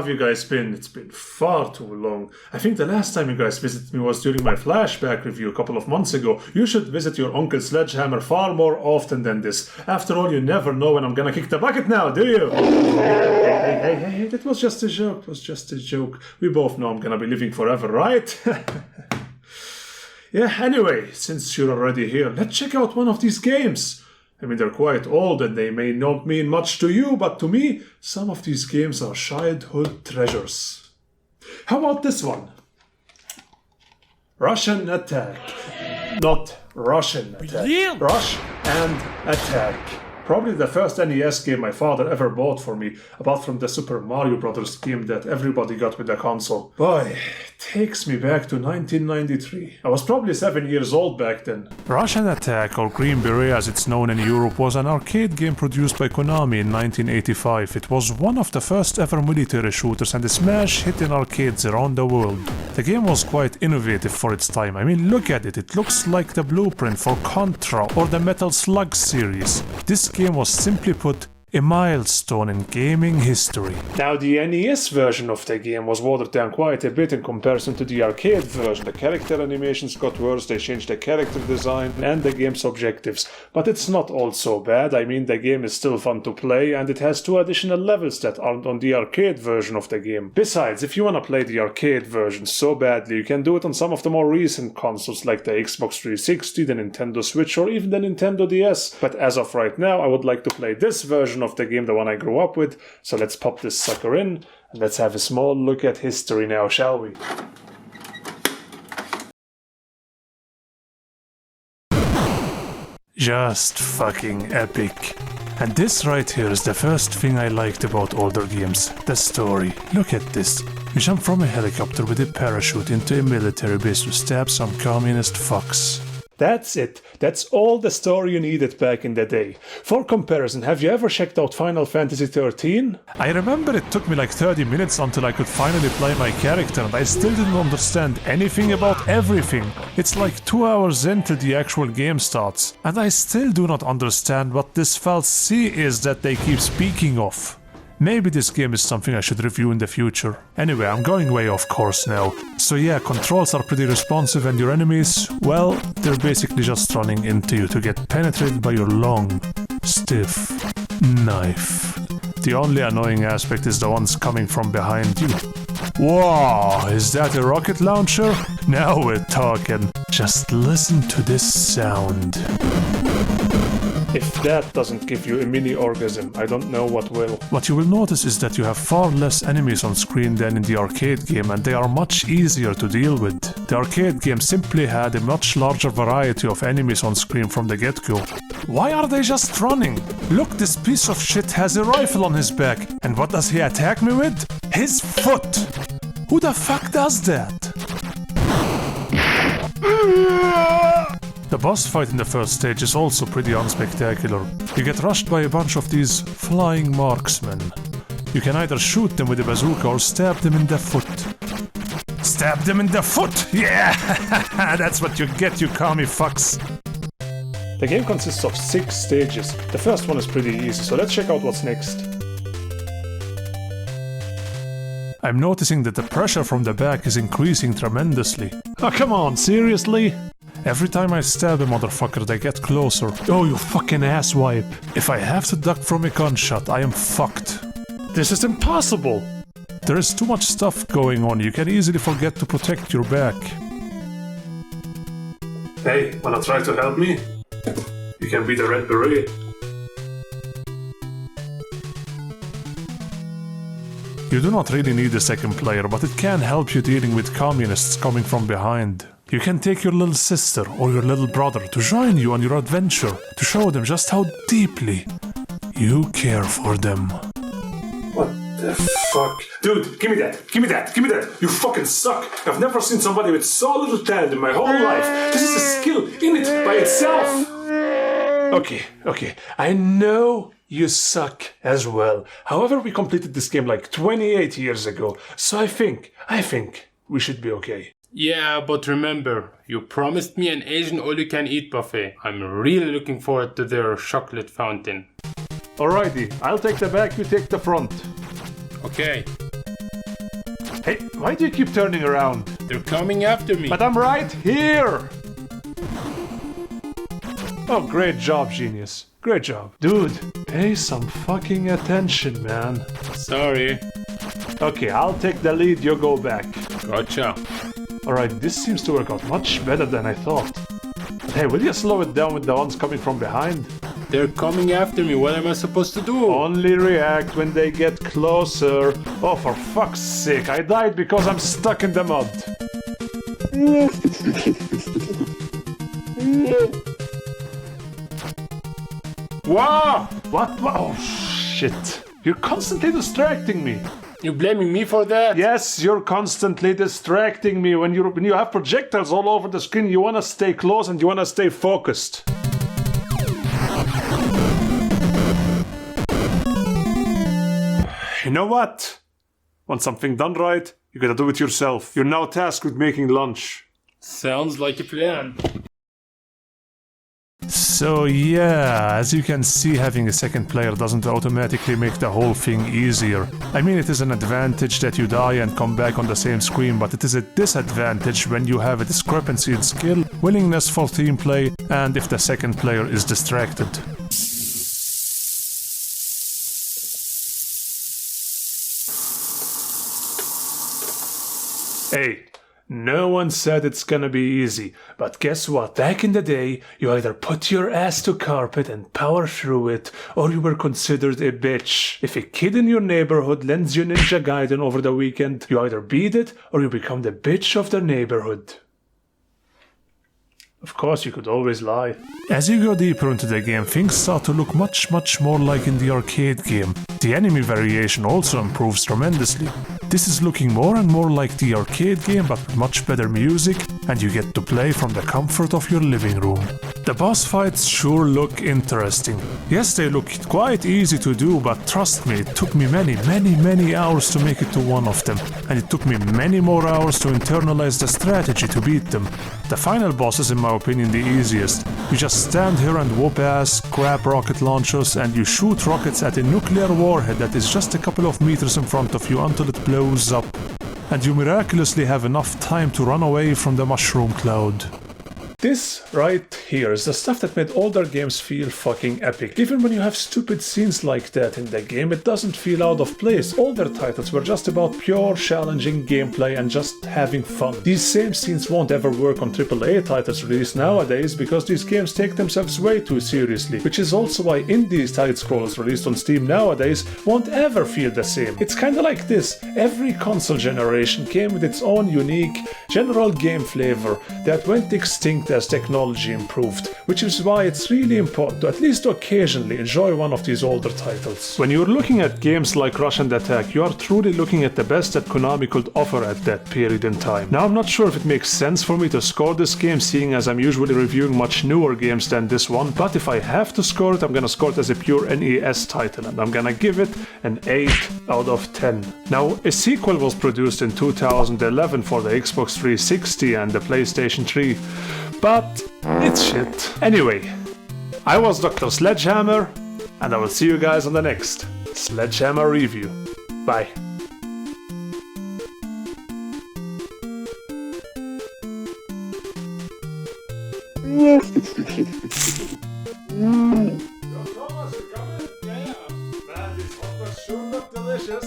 have you guys been? It's been far too long. I think the last time you guys visited me was during my Flashback review a couple of months ago. You should visit your Uncle Sledgehammer far more often than this. After all, you never know when I'm gonna kick the bucket now, do you? Hey, that was just a joke. It was just a joke. We both know I'm gonna be living forever, right? Yeah, anyway, since you're already here, let's check out one of these games. I mean, they're quite old and they may not mean much to you, but to me, some of these games are childhood treasures. How about this one? Russian Attack. Not Russian Attack. Rush and Attack. Probably the first NES game my father ever bought for me, apart from the Super Mario Brothers game that everybody got with the console. Boy, it takes me back to 1993. I was probably 7 years old back then. Russian Attack, or Green Beret as it's known in Europe, was an arcade game produced by Konami in 1985. It was one of the first ever military shooters and a smash hit in arcades around the world. The game was quite innovative for its time. I mean, look at it. It looks like the blueprint for Contra or the Metal Slug series. This game was simply put a milestone in gaming history. Now, the NES version of the game was watered down quite a bit in comparison to the arcade version. The character animations got worse, they changed the character design and the game's objectives. But it's not all so bad. I mean, the game is still fun to play and it has 2 additional levels that aren't on the arcade version of the game. Besides, if you want to play the arcade version so badly, you can do it on some of the more recent consoles like the Xbox 360, the Nintendo Switch, or even the Nintendo DS. But as of right now, I would like to play this version of the game, the one I grew up with. So let's pop this sucker in and let's have a small look at history now, shall we? Just fucking epic. And this right here is the first thing I liked about older games, the story. Look at this. You jump from a helicopter with a parachute into a military base to stab some communist fucks. That's it. That's all the story you needed back in the day. For comparison, have you ever checked out Final Fantasy XIII? I remember it took me like 30 minutes until I could finally play my character and I still didn't understand anything about everything. It's like 2 hours into the actual game starts, and I still do not understand what this false C is that they keep speaking of. Maybe this game is something I should review in the future. Anyway, I'm going way off course now. So yeah, controls are pretty responsive and your enemies, well, they're basically just running into you to get penetrated by your long, stiff knife. The only annoying aspect is the ones coming from behind you. Wow, is that a rocket launcher? Now we're talking. Just listen to this sound. If that doesn't give you a mini orgasm, I don't know what will. What you will notice is that you have far less enemies on screen than in the arcade game, and they are much easier to deal with. The arcade game simply had a much larger variety of enemies on screen from the get-go. Why are they just running? Look, this piece of shit has a rifle on his back, and what does he attack me with? His foot! Who the fuck does that? The boss fight in the first stage is also pretty unspectacular. You get rushed by a bunch of these flying marksmen. You can either shoot them with a bazooka or stab them in the foot. Stab them in the foot! Yeah! That's what you get, you commie fucks! The game consists of 6 stages. The first one is pretty easy, so let's check out what's next. I'm noticing that the pressure from the back is increasing tremendously. Oh, come on, seriously? Every time I stab a motherfucker, they get closer. Oh, you fucking asswipe. If I have to duck from a gunshot, I am fucked. This is impossible! There is too much stuff going on, you can easily forget to protect your back. Hey, wanna try to help me? You can be the Red Beret. You do not really need a second player, but it can help you dealing with communists coming from behind. You can take your little sister or your little brother to join you on your adventure, to show them just how deeply you care for them. What the fuck? Dude, give me that! Give me that! Give me that! You fucking suck! I've never seen somebody with so little talent in my whole life! This is a skill in it by itself! Okay, I know you suck as well. However, we completed this game like 28 years ago, so I think we should be okay. Yeah, but remember, you promised me an Asian all-you-can-eat buffet. I'm really looking forward to their chocolate fountain. Alrighty, I'll take the back, you take the front. Okay. Hey, why do you keep turning around? They're coming after me. But I'm right here! Oh, great job, genius. Great job. Dude, pay some fucking attention, man. Sorry. Okay, I'll take the lead, you go back. Gotcha. Alright, this seems to work out much better than I thought. But hey, will you slow it down with the ones coming from behind? They're coming after me. What am I supposed to do? Only react when they get closer. Oh, for fuck's sake, I died because I'm stuck in the mud. Wow! What? Oh, shit. You're constantly distracting me. You blaming me for that? Yes, you're constantly distracting me. When you have projectiles all over the screen, you want to stay close and you want to stay focused. You know what? Want something done right? You gotta do it yourself. You're now tasked with making lunch. Sounds like a plan. So yeah, as you can see, having a second player doesn't automatically make the whole thing easier. I mean, it is an advantage that you die and come back on the same screen, but it is a disadvantage when you have a discrepancy in skill, willingness for team play, and if the second player is distracted. Hey, no one said it's gonna be easy, but guess what? Back in the day, you either put your ass to carpet and power through it, or you were considered a bitch. If a kid in your neighborhood lends you Ninja Gaiden over the weekend, you either beat it, or you become the bitch of the neighborhood. Of course, you could always lie. As you go deeper into the game, things start to look much more like in the arcade game. The enemy variation also improves tremendously. This is looking more and more like the arcade game, but with much better music, and you get to play from the comfort of your living room. The boss fights sure look interesting. Yes, they look quite easy to do, but trust me, it took me many hours to make it to one of them, and it took me many more hours to internalize the strategy to beat them. The final boss is, in my opinion, the easiest. You just stand here and whoop ass, grab rocket launchers, and you shoot rockets at a nuclear warhead that is just a couple of meters in front of you until it blows up. And you miraculously have enough time to run away from the mushroom cloud. This right here is the stuff that made older games feel fucking epic. Even when you have stupid scenes like that in the game, it doesn't feel out of place. Older titles were just about pure challenging gameplay and just having fun. These same scenes won't ever work on AAA titles released nowadays because these games take themselves way too seriously, which is also why indie side-scrollers released on Steam nowadays won't ever feel the same. It's kinda like this: every console generation came with its own unique, general game flavor that went extinct as technology improved, which is why it's really important to at least occasionally enjoy one of these older titles. When you're looking at games like Russian Attack, you are truly looking at the best that Konami could offer at that period in time. Now, I'm not sure if it makes sense for me to score this game, seeing as I'm usually reviewing much newer games than this one, but if I have to score it, I'm gonna score it as a pure NES title, and I'm gonna give it an 8 out of 10. Now, a sequel was produced in 2011 for the Xbox 360 and the PlayStation 3, but it's shit. Anyway, I was Dr. Sledgehammer, and I will see you guys on the next Sledgehammer review. Bye. Thomas, you coming? Yeah. Man, these hot dogs sure look delicious.